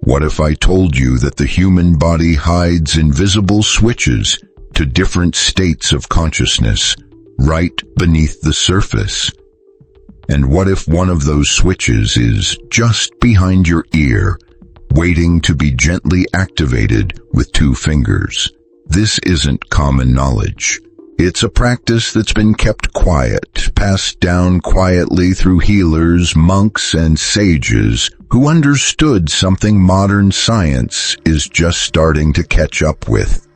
What if I told you that the human body hides invisible switches to different states of consciousness right beneath the surface? And what if one of those switches is just behind your ear, waiting to be gently activated with 2 fingers? This isn't common knowledge. It's a practice that's been kept quiet, passed down quietly through healers, monks, and sages who understood something modern science is just starting to catch up with.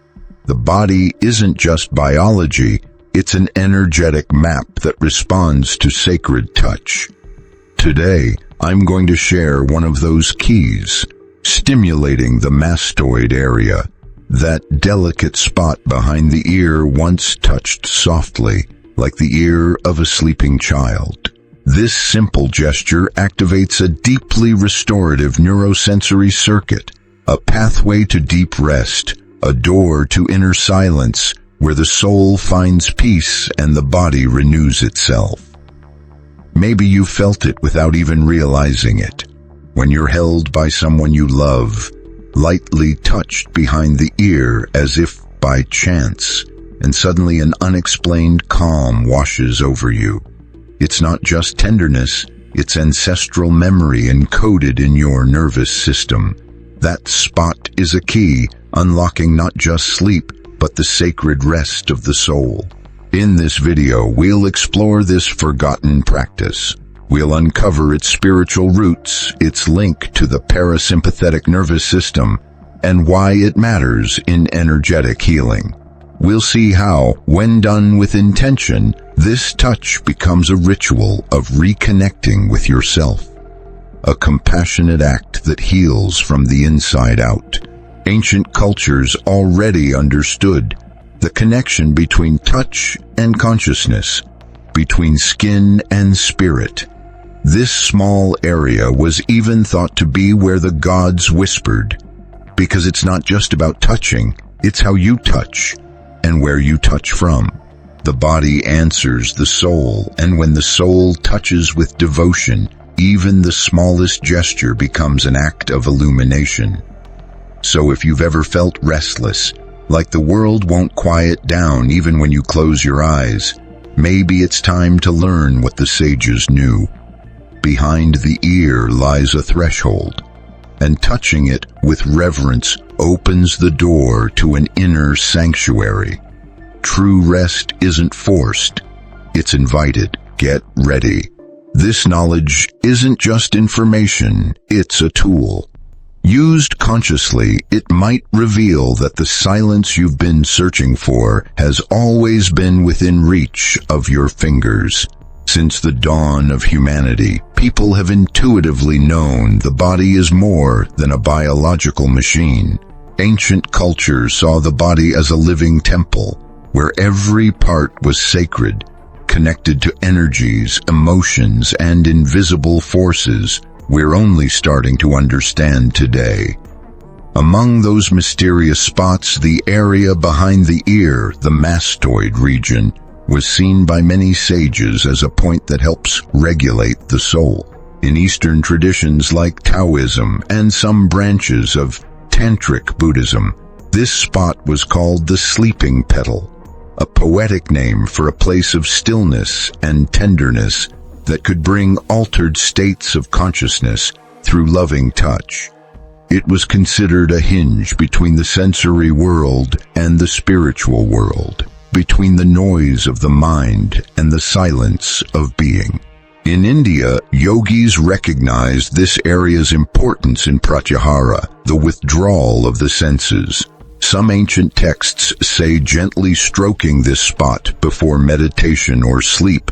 The body isn't just biology, it's an energetic map that responds to sacred touch. Today, I'm going to share one of those keys, stimulating the mastoid area, that delicate spot behind the ear once touched softly, like the ear of a sleeping child. This simple gesture activates a deeply restorative neurosensory circuit, a pathway to deep rest, a door to inner silence, where the soul finds peace and the body renews itself. Maybe you felt it without even realizing it, when you're held by someone you love, lightly touched behind the ear as if by chance, and suddenly an unexplained calm washes over you. It's not just tenderness, it's ancestral memory encoded in your nervous system. That spot is a key, unlocking not just sleep, but the sacred rest of the soul. In this video, we'll explore this forgotten practice. We'll uncover its spiritual roots, its link to the parasympathetic nervous system, and why it matters in energetic healing. We'll see how, when done with intention, this touch becomes a ritual of reconnecting with yourself. A compassionate act that heals from the inside out. Ancient cultures already understood the connection between touch and consciousness, between skin and spirit. This small area was even thought to be where the gods whispered, because it's not just about touching, it's how you touch, and where you touch from. The body answers the soul, and when the soul touches with devotion, even the smallest gesture becomes an act of illumination. So if you've ever felt restless, like the world won't quiet down even when you close your eyes, maybe it's time to learn what the sages knew. Behind the ear lies a threshold, and touching it with reverence opens the door to an inner sanctuary. True rest isn't forced, it's invited. Get ready. This knowledge isn't just information, it's a tool. Used consciously, it might reveal that the silence you've been searching for has always been within reach of your fingers. Since the dawn of humanity, people have intuitively known the body is more than a biological machine. Ancient cultures saw the body as a living temple, where every part was sacred, connected to energies, emotions, and invisible forces we're only starting to understand today. Among those mysterious spots, the area behind the ear, the mastoid region, was seen by many sages as a point that helps regulate the soul. In Eastern traditions like Taoism and some branches of Tantric Buddhism, this spot was called the sleeping petal, a poetic name for a place of stillness and tenderness that could bring altered states of consciousness through loving touch. It was considered a hinge between the sensory world and the spiritual world, between the noise of the mind and the silence of being. In India, yogis recognized this area's importance in pratyahara, the withdrawal of the senses. Some ancient texts say gently stroking this spot before meditation or sleep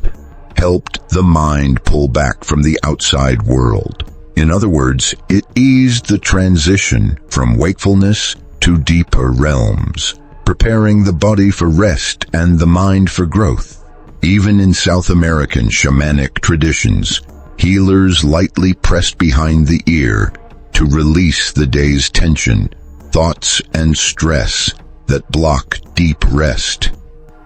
helped the mind pull back from the outside world. In other words, it eased the transition from wakefulness to deeper realms, preparing the body for rest and the mind for growth. Even in South American shamanic traditions, healers lightly pressed behind the ear to release the day's tension, thoughts, and stress that block deep rest.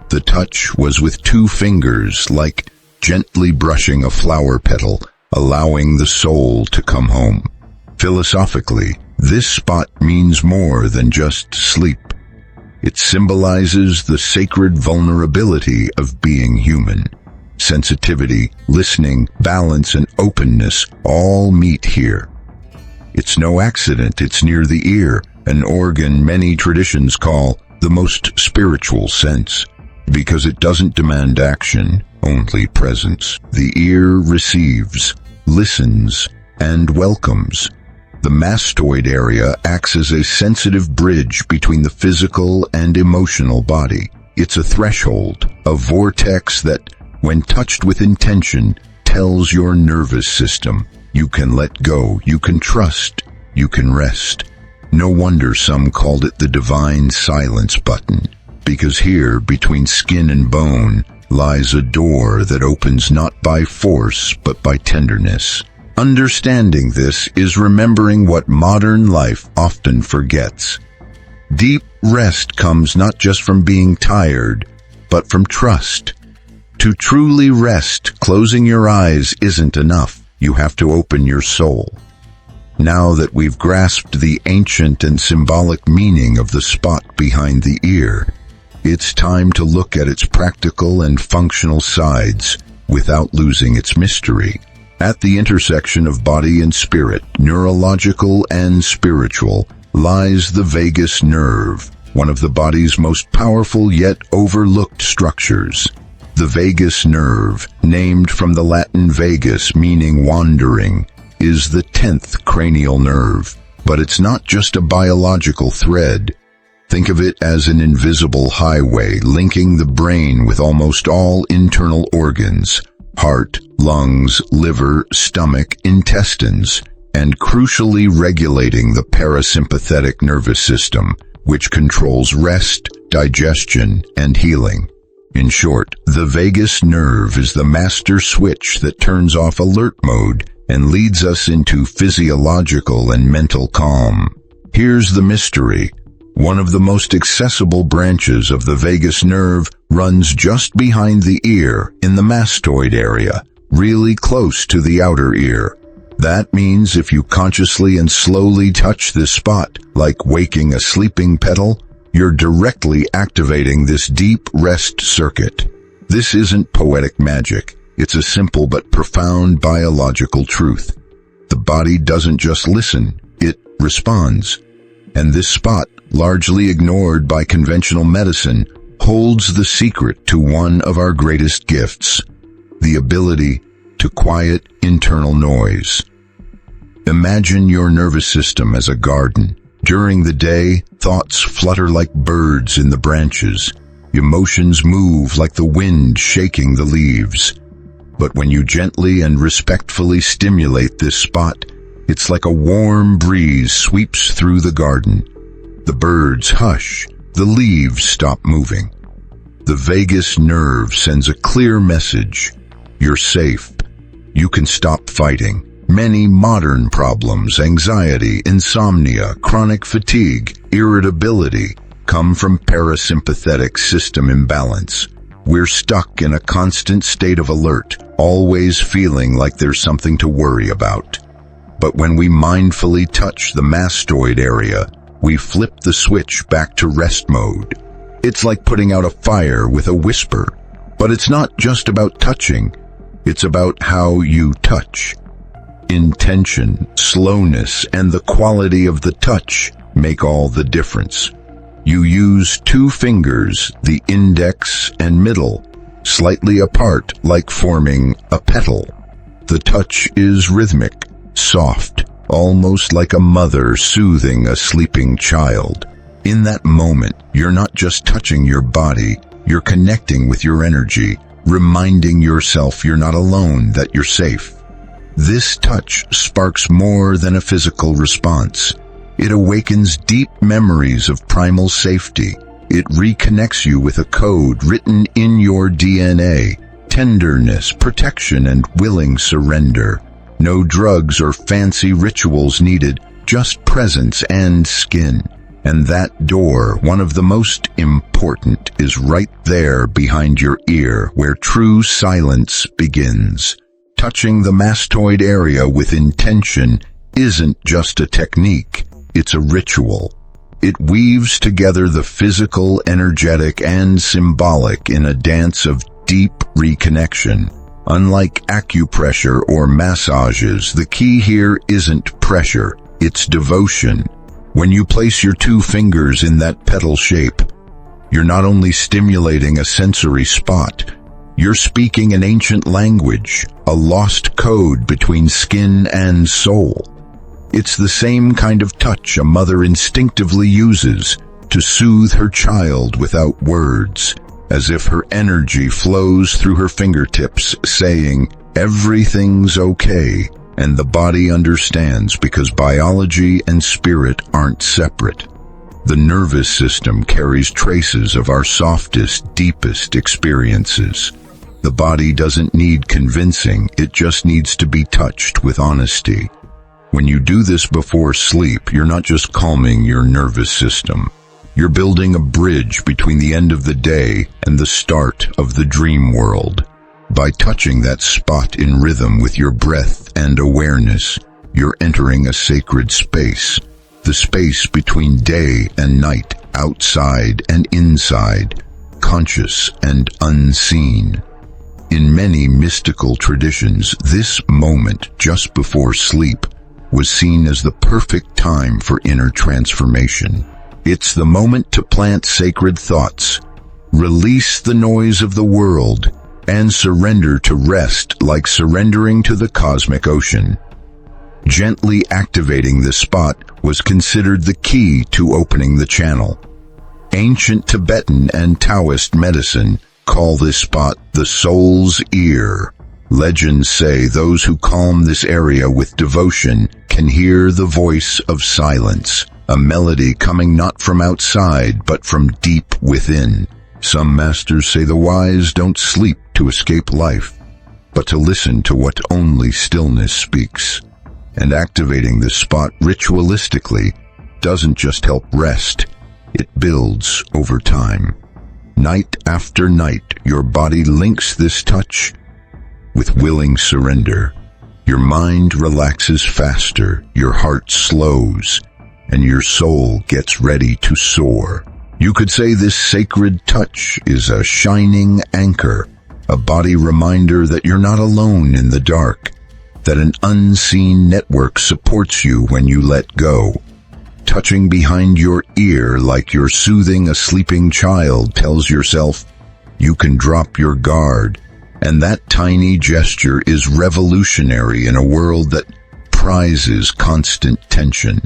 The touch was with 2 fingers, like gently brushing a flower petal, allowing the soul to come home. Philosophically, This spot means more than just sleep. It symbolizes the sacred vulnerability of being human. Sensitivity, listening, balance, and openness all meet here. It's no accident it's near the ear, an organ many traditions call the most spiritual sense, because it doesn't demand action, only presence. The ear receives, listens, and welcomes. The mastoid area acts as a sensitive bridge between the physical and emotional body. It's a threshold, a vortex that, when touched with intention, tells your nervous system, you can let go, you can trust, you can rest. No wonder some called it the divine silence button, because here, between skin and bone, lies a door that opens not by force, but by tenderness. Understanding this is remembering what modern life often forgets. Deep rest comes not just from being tired, but from trust. To truly rest, closing your eyes isn't enough. You have to open your soul. Now that we've grasped the ancient and symbolic meaning of the spot behind the ear, it's time to look at its practical and functional sides without losing its mystery. At the intersection of body and spirit, neurological and spiritual, lies the vagus nerve, one of the body's most powerful yet overlooked structures. The vagus nerve, named from the Latin vagus meaning wandering, is the 10th cranial nerve. But it's not just a biological thread. Think of it as an invisible highway linking the brain with almost all internal organs: heart, lungs, liver, stomach, intestines, and crucially regulating the parasympathetic nervous system, which controls rest, digestion, and healing. In short, the vagus nerve is the master switch that turns off alert mode and leads us into physiological and mental calm. Here's the mystery. One of the most accessible branches of the vagus nerve runs just behind the ear in the mastoid area, really close to the outer ear. That means if you consciously and slowly touch this spot, like waking a sleeping petal, you're directly activating this deep rest circuit. This isn't poetic magic. It's a simple but profound biological truth. The body doesn't just listen, it responds. And this spot, largely ignored by conventional medicine, holds the secret to one of our greatest gifts: the ability to quiet internal noise. Imagine your nervous system as a garden. During the day, thoughts flutter like birds in the branches. Emotions move like the wind shaking the leaves. But when you gently and respectfully stimulate this spot, it's like a warm breeze sweeps through the garden. The birds hush, the leaves stop moving. The vagus nerve sends a clear message: you're safe. You can stop fighting. Many modern problems, anxiety, insomnia, chronic fatigue, irritability, come from parasympathetic system imbalance. We're stuck in a constant state of alert, always feeling like there's something to worry about. But when we mindfully touch the mastoid area, we flip the switch back to rest mode. It's like putting out a fire with a whisper. But it's not just about touching, it's about how you touch. Intention, slowness, and the quality of the touch make all the difference. You use 2 fingers, the index and middle, slightly apart like forming a petal. The touch is rhythmic, soft, almost like a mother soothing a sleeping child. In that moment, you're not just touching your body, you're connecting with your energy, reminding yourself you're not alone, that you're safe. This touch sparks more than a physical response. It awakens deep memories of primal safety. It reconnects you with a code written in your DNA: tenderness, protection, and willing surrender. No drugs or fancy rituals needed, just presence and skin. And that door, one of the most important, is right there behind your ear, where true silence begins. Touching the mastoid area with intention isn't just a technique. It's a ritual. It weaves together the physical, energetic, and symbolic in a dance of deep reconnection. Unlike acupressure or massages, the key here isn't pressure, it's devotion. When you place your 2 fingers in that petal shape, you're not only stimulating a sensory spot, you're speaking an ancient language, a lost code between skin and soul. It's the same kind of touch a mother instinctively uses to soothe her child without words, as if her energy flows through her fingertips, saying, "Everything's okay," and the body understands because biology and spirit aren't separate. The nervous system carries traces of our softest, deepest experiences. The body doesn't need convincing, it just needs to be touched with honesty. When you do this before sleep, you're not just calming your nervous system. You're building a bridge between the end of the day and the start of the dream world. By touching that spot in rhythm with your breath and awareness, you're entering a sacred space, the space between day and night, outside and inside, conscious and unseen. In many mystical traditions, this moment just before sleep was seen as the perfect time for inner transformation. It's the moment to plant sacred thoughts, release the noise of the world, and surrender to rest like surrendering to the cosmic ocean. Gently activating this spot was considered the key to opening the channel. Ancient Tibetan and Taoist medicine call this spot the soul's ear. Legends say those who calm this area with devotion can hear the voice of silence, a melody coming not from outside but from deep within. Some masters say the wise don't sleep to escape life, but to listen to what only stillness speaks. And activating this spot ritualistically doesn't just help rest, it builds over time. Night after night, your body links this touch with willing surrender. Your mind relaxes faster, your heart slows, and your soul gets ready to soar. You could say this sacred touch is a shining anchor, a body reminder that you're not alone in the dark, that an unseen network supports you when you let go. Touching behind your ear like you're soothing a sleeping child tells yourself you can drop your guard, and that tiny gesture is revolutionary in a world that prizes constant tension.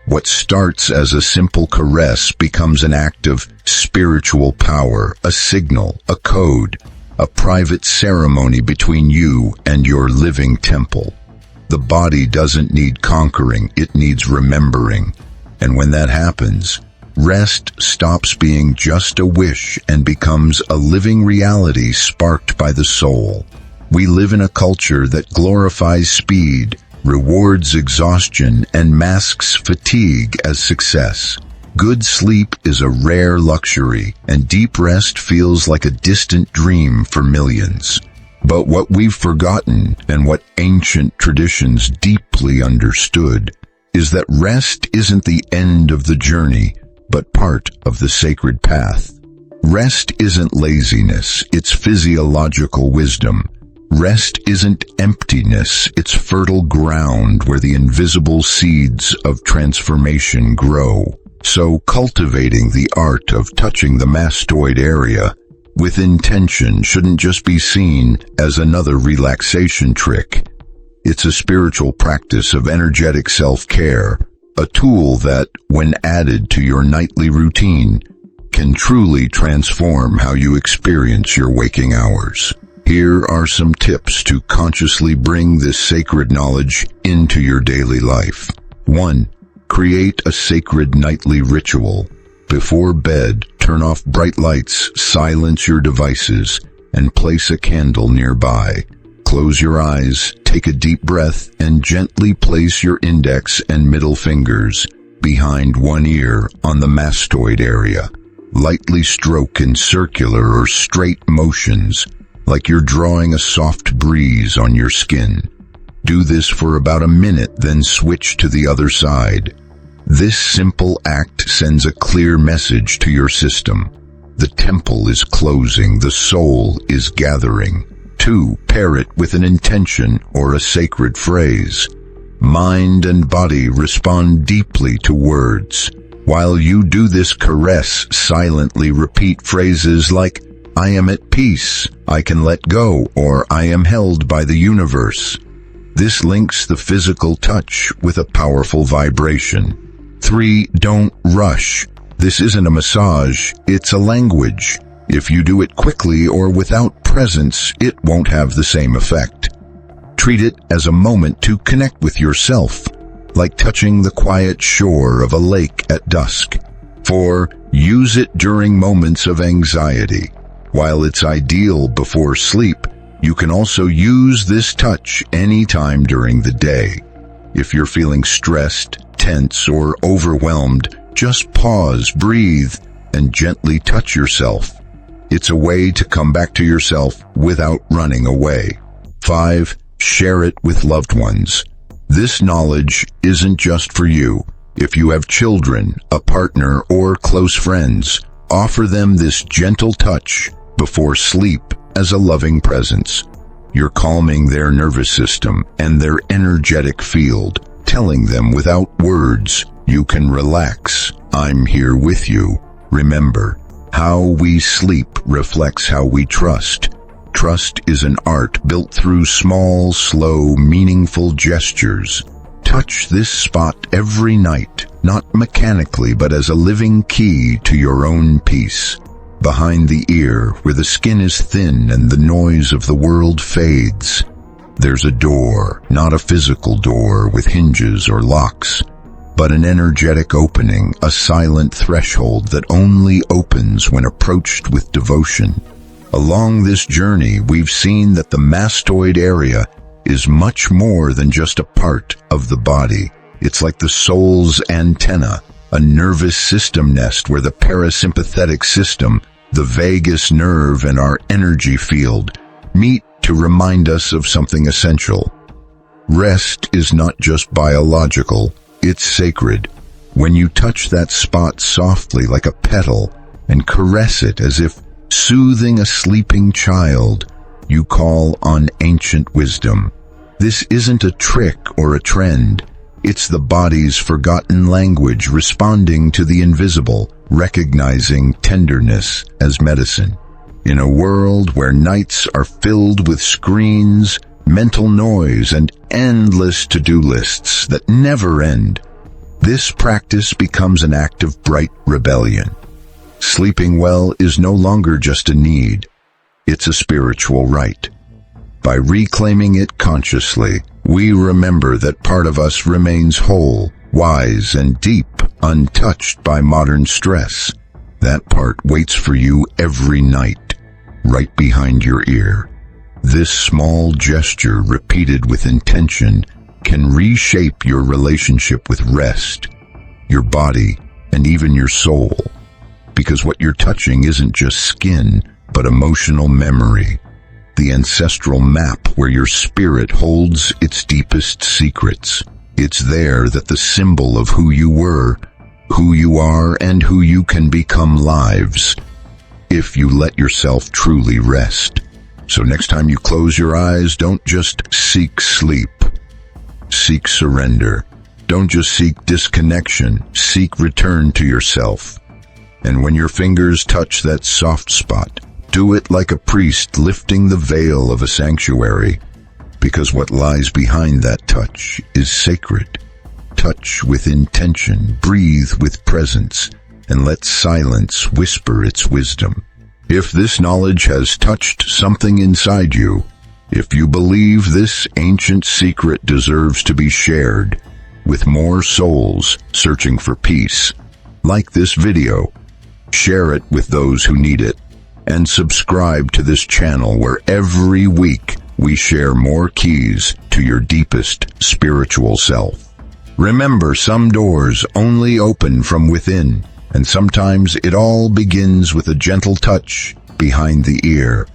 What starts as a simple caress becomes an act of spiritual power, a signal, a code, a private ceremony between you and your living temple. The body doesn't need conquering, it needs remembering. And when that happens, rest stops being just a wish and becomes a living reality sparked by the soul. We live in a culture that glorifies speed, rewards exhaustion, and masks fatigue as success. Good sleep is a rare luxury, and deep rest feels like a distant dream for millions. But what we've forgotten, and what ancient traditions deeply understood, is that rest isn't the end of the journey, but part of the sacred path. Rest isn't laziness, it's physiological wisdom. Rest isn't emptiness, it's fertile ground where the invisible seeds of transformation grow. So cultivating the art of touching the mastoid area with intention shouldn't just be seen as another relaxation trick. It's a spiritual practice of energetic self-care, a tool that, when added to your nightly routine, can truly transform how you experience your waking hours. Here are some tips to consciously bring this sacred knowledge into your daily life. 1. Create a sacred nightly ritual. Before bed, turn off bright lights, silence your devices, and place a candle nearby. Close your eyes, take a deep breath, and gently place your index and middle fingers behind one ear on the mastoid area. Lightly stroke in circular or straight motions, like you're drawing a soft breeze on your skin. Do this for about a minute, then switch to the other side. This simple act sends a clear message to your system. The temple is closing, the soul is gathering. 2. Pair it with an intention or a sacred phrase. Mind and body respond deeply to words. While you do this caress, silently repeat phrases like, "I am at peace," "I can let go," or "I am held by the universe." This links the physical touch with a powerful vibration. 3. Don't rush. This isn't a massage, it's a language. If you do it quickly or without presence, it won't have the same effect. Treat it as a moment to connect with yourself, like touching the quiet shore of a lake at dusk. 4. Use it during moments of anxiety. While it's ideal before sleep, you can also use this touch anytime during the day. If you're feeling stressed, tense, or overwhelmed, just pause, breathe, and gently touch yourself. It's a way to come back to yourself without running away. 5. Share it with loved ones. This knowledge isn't just for you. If you have children, a partner, or close friends, offer them this gentle touch before sleep as a loving presence. You're calming their nervous system and their energetic field, telling them without words, "You can relax. I'm here with you." Remember, how we sleep reflects how we trust. Trust is an art built through small, slow, meaningful gestures. Touch this spot every night, not mechanically, but as a living key to your own peace. Behind the ear, where the skin is thin and the noise of the world fades, there's a door, not a physical door with hinges or locks, but an energetic opening, a silent threshold that only opens when approached with devotion. Along this journey, we've seen that the mastoid area is much more than just a part of the body. It's like the soul's antenna, a nervous system nest where the parasympathetic system, the vagus nerve, and our energy field meet to remind us of something essential. Rest is not just biological, it's sacred. When you touch that spot softly like a petal and caress it as if soothing a sleeping child, you call on ancient wisdom. This isn't a trick or a trend. It's the body's forgotten language responding to the invisible, recognizing tenderness as medicine. In a world where nights are filled with screens, mental noise, and endless to-do lists that never end, this practice becomes an act of bright rebellion. Sleeping well is no longer just a need, it's a spiritual right. By reclaiming it consciously, we remember that part of us remains whole, wise, and deep, untouched by modern stress. That part waits for you every night, right behind your ear. This small gesture, repeated with intention, can reshape your relationship with rest, your body, and even your soul. Because what you're touching isn't just skin, but emotional memory, the ancestral map where your spirit holds its deepest secrets. It's there that the symbol of who you were, who you are, and who you can become lives, if you let yourself truly rest. So next time you close your eyes, don't just seek sleep. Seek surrender. Don't just seek disconnection. Seek return to yourself. And when your fingers touch that soft spot, do it like a priest lifting the veil of a sanctuary, because what lies behind that touch is sacred. Touch with intention, breathe with presence, and let silence whisper its wisdom. If this knowledge has touched something inside you, if you believe this ancient secret deserves to be shared with more souls searching for peace, like this video, share it with those who need it, and subscribe to this channel where every week we share more keys to your deepest spiritual self. Remember, some doors only open from within, and sometimes it all begins with a gentle touch behind the ear.